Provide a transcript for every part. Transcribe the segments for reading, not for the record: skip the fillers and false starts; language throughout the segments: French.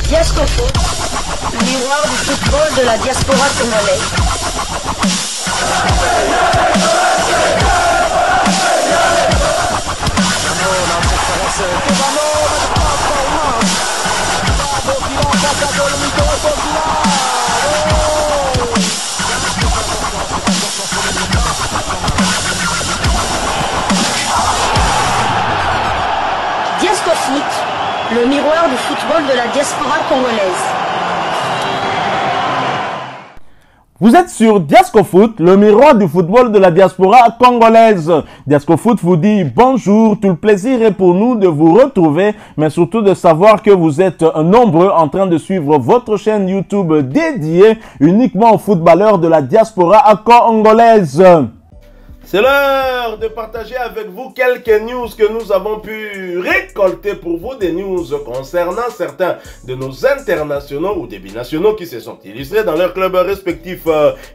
Diascofoot, miroir du football de la diaspora congolaise. Diascofoot, le miroir du football de la diaspora congolaise. Vous êtes sur Diascofoot, le miroir du football de la diaspora congolaise. Diascofoot vous dit bonjour, tout le plaisir est pour nous de vous retrouver, mais surtout de savoir que vous êtes nombreux en train de suivre votre chaîne YouTube dédiée uniquement aux footballeurs de la diaspora congolaise. C'est l'heure de partager avec vous quelques news que nous avons pu récolter pour vous, des news concernant certains de nos internationaux ou des binationaux qui se sont illustrés dans leurs clubs respectifs,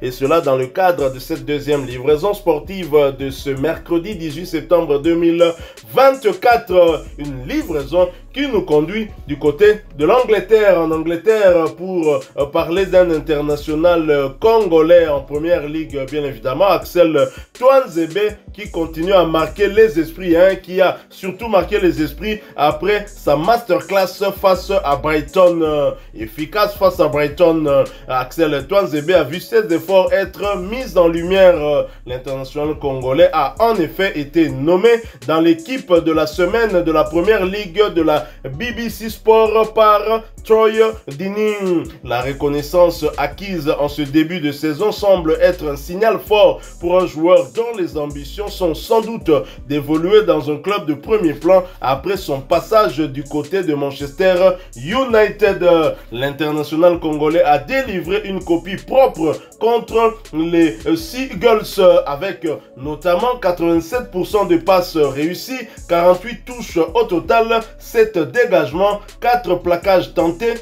et cela dans le cadre de cette deuxième livraison sportive de ce mercredi 18 septembre 2024, une livraison qui nous conduit du côté de l'Angleterre, en Angleterre, pour parler d'un international congolais en première ligue, bien évidemment, Axel Tuanzebe, qui continue à marquer les esprits, qui a surtout marqué les esprits après sa masterclass face à Brighton, efficace face à Brighton. Axel Tuanzebe a vu ses efforts être mis en lumière. L'international congolais a en effet été nommé dans l'équipe de la semaine de la première ligue de la BBC Sport par Troy Deeney. La reconnaissance acquise en ce début de saison semble être un signal fort pour un joueur dont les ambitions sont sans doute d'évoluer dans un club de premier plan après son passage du côté de Manchester United. L'international congolais a délivré une copie propre contre les Seagulls avec notamment 87% de passes réussies, 48 touches au total, 7 dégagements, 4 plaquages tentés,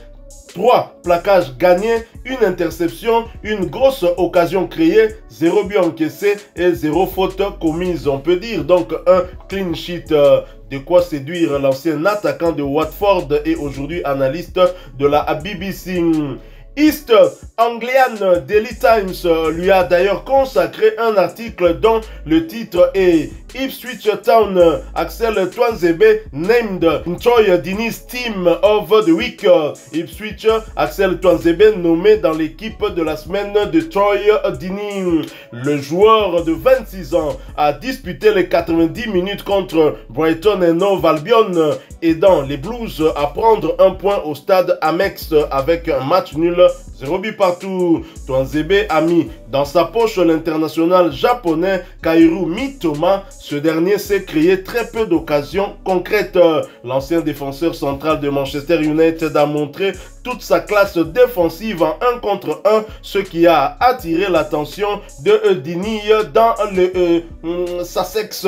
3 plaquages gagnés, une interception, une grosse occasion créée, 0 but encaissé et 0 faute commise. On peut dire donc un clean sheet. De quoi séduire l'ancien attaquant de Watford et aujourd'hui analyste de la BBC. East Anglian Daily Times lui a d'ailleurs consacré un article dont le titre est Ipswich Town, Axel Tuanzebe named Troy Deeney's Team of the Week. Ipswich, Axel Tuanzebe nommé dans l'équipe de la semaine de Troy Deeney. Le joueur de 26 ans a disputé les 90 minutes contre Brighton et Hove Albion, aidant les Blues à prendre un point au stade Amex avec un match nul, 0 but partout. Tuanzebe a mis dans sa poche l'international japonais Kaoru Mitoma. Ce dernier s'est créé très peu d'occasions concrètes. L'ancien défenseur central de Manchester United a montré toute sa classe défensive en 1 contre 1, ce qui a attiré l'attention de Deeney dans le Sussex.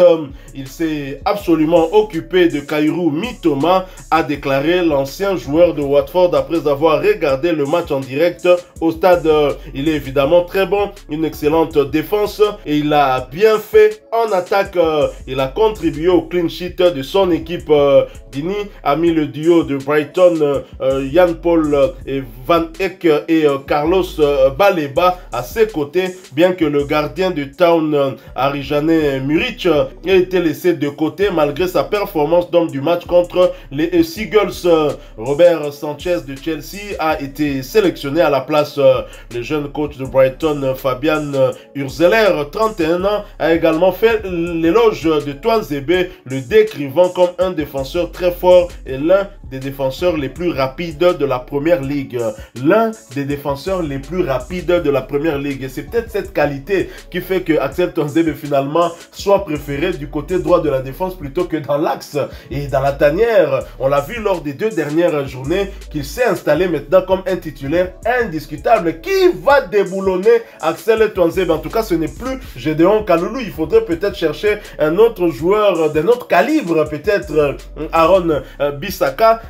Il s'est absolument occupé de Kaoru Mitoma, a déclaré l'ancien joueur de Watford après avoir regardé le match en direct au stade. Il est évidemment très bon, une excellente défense et il a bien fait en attaque. Il a contribué au clean sheet de son équipe. Deeney a mis le duo de Brighton, Jan Paul et Van Eyck et Carlos Baleba à ses côtés, bien que le gardien de Town, Arijane Muric, ait été laissé de côté malgré sa performance d'homme du match contre les Seagulls. Robert Sanchez de Chelsea a été sélectionné à la place. Le jeune coach de Brighton, Fabian Urzeler, 31 ans, a également fait l'éloge de Tuanzebe, le décrivant comme un défenseur très fort et l'un des défenseurs les plus rapides de la première ligue. L'un des défenseurs les plus rapides de la première ligue. Et c'est peut-être cette qualité qui fait que Axel Tuanzebe finalement soit préféré du côté droit de la défense plutôt que dans l'axe et dans la tanière. On l'a vu lors des 2 dernières journées qu'il s'est installé maintenant comme un titulaire indiscutable qui va déboulonner Axel Tuanzebe. En tout cas, ce n'est plus Gédéon Kaloulou. Il faudrait peut-être chercher un autre joueur d'un autre calibre, peut-être Aaron Bissaka.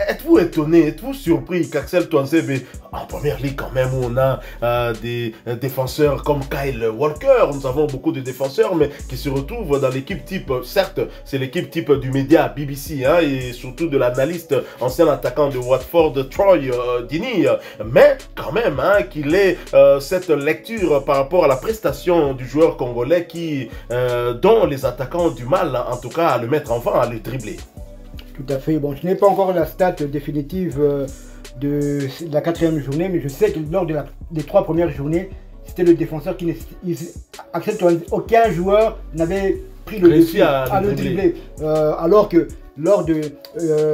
Êtes-vous étonné, êtes-vous surpris qu'Axel Tuanzebe, en première ligue quand même, où on a des défenseurs comme Kyle Walker, nous avons beaucoup de défenseurs, mais qui se retrouvent dans l'équipe type, certes, c'est l'équipe type du média BBC, hein, et surtout de l'analyste, ancien attaquant de Watford, Troy Deeney, mais quand même, hein, qu'il ait cette lecture par rapport à la prestation du joueur congolais dont les attaquants ont du mal, en tout cas, à le mettre en vent, à le dribbler. Tout à fait. Bon, je n'ai pas encore la stat définitive de la 4e journée, mais je sais que lors des 3 premières journées, c'était le défenseur qui aucun joueur n'avait pris le dessus à le dribbler. Alors que lors de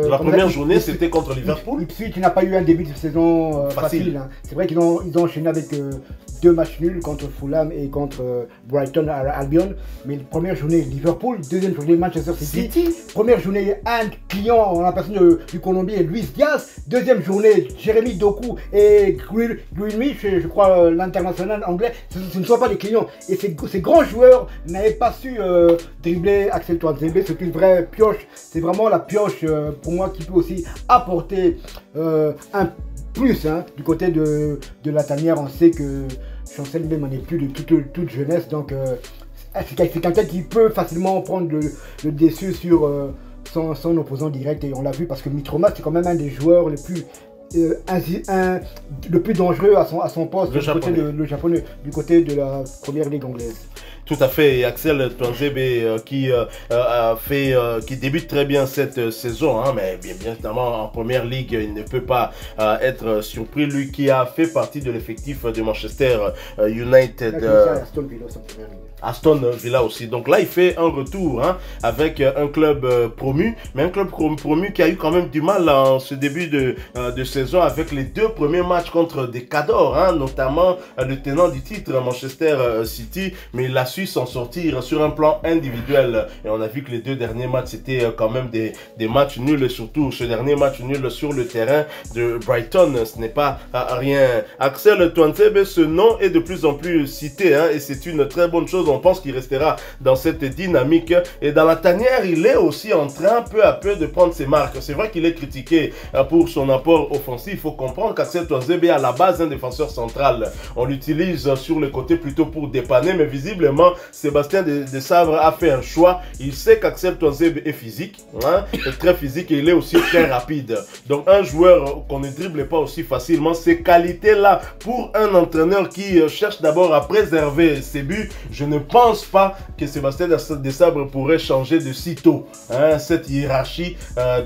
la première journée, c'était contre Liverpool. Ipswich n'a pas eu un début de saison facile. Hein. C'est vrai qu'ils ont enchaîné avec 2 matchs nuls contre Fulham et contre Brighton à Albion. Mais la première journée, Liverpool. Deuxième journée, Manchester City. Première journée, un client en la personne du Colombien, Luis Diaz. Deuxième journée, Jérémy Doku et Greenwich, je crois l'international anglais. Ce ne sont pas des clients. Et ces grands joueurs n'avaient pas su dribbler Axel Tuanzebe. C'est une vraie pioche. C'est vraiment la pioche pour moi qui peut aussi apporter un plus hein, du côté de la tanière. On sait que Chancel même n'est plus de toute jeunesse, donc c'est quelqu'un qui peut facilement prendre le dessus sur son opposant direct, et on l'a vu parce que Mitroma c'est quand même un des joueurs les plus le plus dangereux à son poste, le japonais, du côté de la première ligue anglaise. Tout à fait, et Axel Tuanzebe qui débute très bien cette saison, hein, mais bien évidemment en première ligue, il ne peut pas être surpris, lui qui a fait partie de l'effectif de Manchester United. Aston Villa aussi. Donc là, il fait un retour hein, avec un club promu, mais un club promu qui a eu quand même du mal en ce début de saison avec les 2 premiers matchs contre des cadors, hein, notamment le tenant du titre Manchester City, mais il a su s'en sortir sur un plan individuel. Et on a vu que les 2 derniers matchs, c'était quand même des matchs nuls, et surtout ce dernier match nul sur le terrain de Brighton, ce n'est pas rien. Axel Tuanzebe, ce nom est de plus en plus cité, hein, et c'est une très bonne chose. On pense qu'il restera dans cette dynamique, et dans la tanière, il est aussi en train peu à peu de prendre ses marques. C'est vrai qu'il est critiqué pour son apport offensif. Il faut comprendre qu'Axel Tuanzebe est à la base un défenseur central. On l'utilise sur le côté plutôt pour dépanner, mais visiblement Sébastien Desabre a fait un choix. Il sait qu'Axel Tuanzebe est physique, hein, est très physique, et il est aussi très rapide. Donc un joueur qu'on ne dribble pas aussi facilement, ces qualités-là pour un entraîneur qui cherche d'abord à préserver ses buts, je ne pense pas que Sébastien Desabre pourrait changer de sitôt hein, cette hiérarchie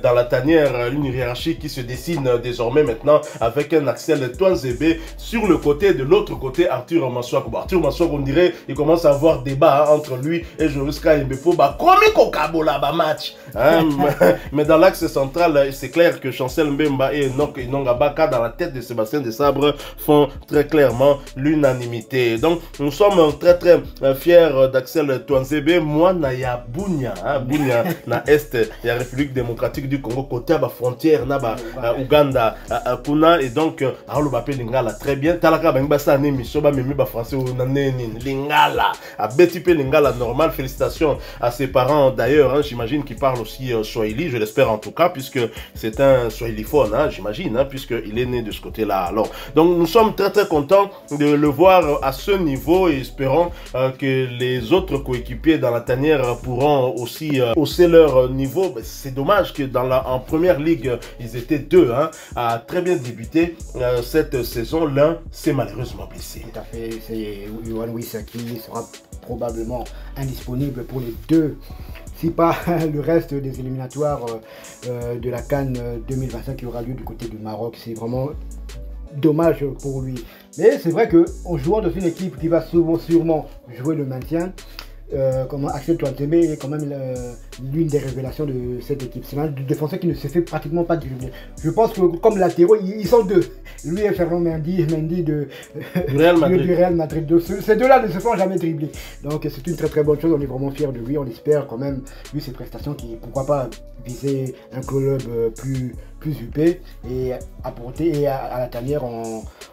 dans la tanière, une hiérarchie qui se dessine désormais maintenant avec un Axel Tuanzebe sur le côté. De l'autre côté, Arthur Masuaku. Arthur Masuaku, on dirait, il commence à avoir débat hein, entre lui et Joris Kaimbepo. Match. Hein, mais dans l'axe central, c'est clair que Chancel Mbemba et Enoch Inongabaka dans la tête de Sébastien Desabre font très clairement l'unanimité. Donc nous sommes très fiers d'Axel Tuanzebe. Moi, Naya Bunya, hein, Bunya na Est, la République démocratique du Congo, côté à la frontière, na Ouganda, Kuna, et donc, Arlo Bapé Lingala, très bien. Talaka Bangba Nemi, Soba Mimi Français ou Nanéni, Lingala, à Betipé Lingala, normal. Félicitations à ses parents d'ailleurs, hein, j'imagine qu'il parle aussi Swahili, je l'espère en tout cas, puisque c'est un Swahiliphone, hein, j'imagine, hein, puisqu'il est né de ce côté-là. Alors, donc nous sommes très contents de le voir à ce niveau, et espérons que les autres coéquipiers dans la tanière pourront aussi hausser leur niveau. C'est dommage que en première ligue, ils étaient 2 hein, à très bien débuter cette saison. L'un s'est malheureusement blessé. Tout à fait, c'est Yohan Wissa qui sera probablement indisponible pour les 2, si pas le reste des éliminatoires de la CAN 2025 qui aura lieu du côté du Maroc. C'est vraiment dommage pour lui. Mais c'est vrai qu'en jouant dans une équipe qui va sûrement jouer le maintien, comme Axel Tuanzebe est quand même l'une des révélations de cette équipe. C'est un défenseur qui ne se fait pratiquement pas dribbler. Je pense que comme latéraux, ils sont 2. Lui et Fernand Mendy du Real Madrid. Ces 2-là ne se font jamais dribbler. Donc c'est une très bonne chose. On est vraiment fiers de lui. On espère quand même, vu ses prestations, qui pourquoi pas viser un club plus huppé et apporter à la tanière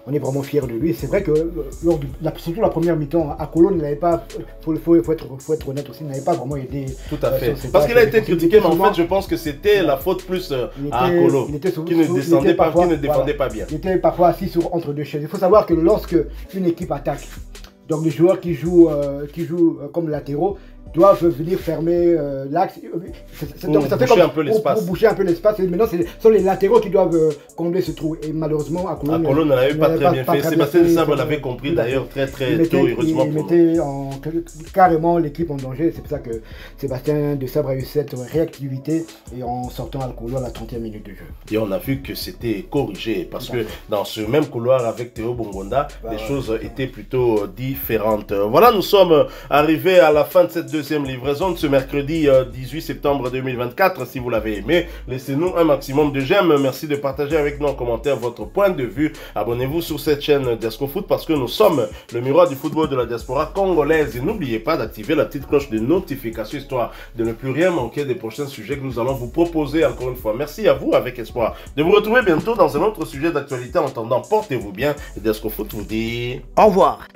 on est vraiment fiers de lui. C'est vrai que lors surtout la première mi-temps, à Colo, il n'avait pas, faut être honnête aussi, il n'avait pas vraiment aidé. Tout à fait. Parce qu'il a été critiqué, mais en fait, je pense que c'était la faute plus à Colo, qui ne descendait pas, qui ne défendait pas bien. Il était parfois assis entre deux chaises. Il faut savoir que lorsque une équipe attaque, donc les joueurs qui jouent comme latéraux doivent venir fermer l'axe. Donc ça fait comme pour boucher un peu l'espace. Et maintenant, ce sont les latéraux qui doivent combler ce trou. Et malheureusement, à Colo ne l'avait pas très bien fait. Sébastien Desabre l'avait compris d'ailleurs très tôt, heureusement. Il mettait carrément l'équipe en danger. C'est pour ça que Sébastien Desabre a eu cette réactivité et en sortant à Colo à la 30e minute de jeu. Et on a vu que c'était corrigé parce que dans ce même couloir avec Théo Bongonda, les choses étaient plutôt différentes. Voilà, nous sommes arrivés à la fin de cette deuxième livraison de ce mercredi 18 septembre 2024. Si vous l'avez aimé, laissez-nous un maximum de j'aime. Merci de partager avec nous en commentaire votre point de vue. Abonnez-vous sur cette chaîne Diasco Foot parce que nous sommes le miroir du football de la diaspora congolaise. Et n'oubliez pas d'activer la petite cloche de notification histoire de ne plus rien manquer des prochains sujets que nous allons vous proposer encore une fois. Merci à vous avec espoir de vous retrouver bientôt dans un autre sujet d'actualité. En attendant, portez-vous bien. Et Diasco Foot vous dit au revoir.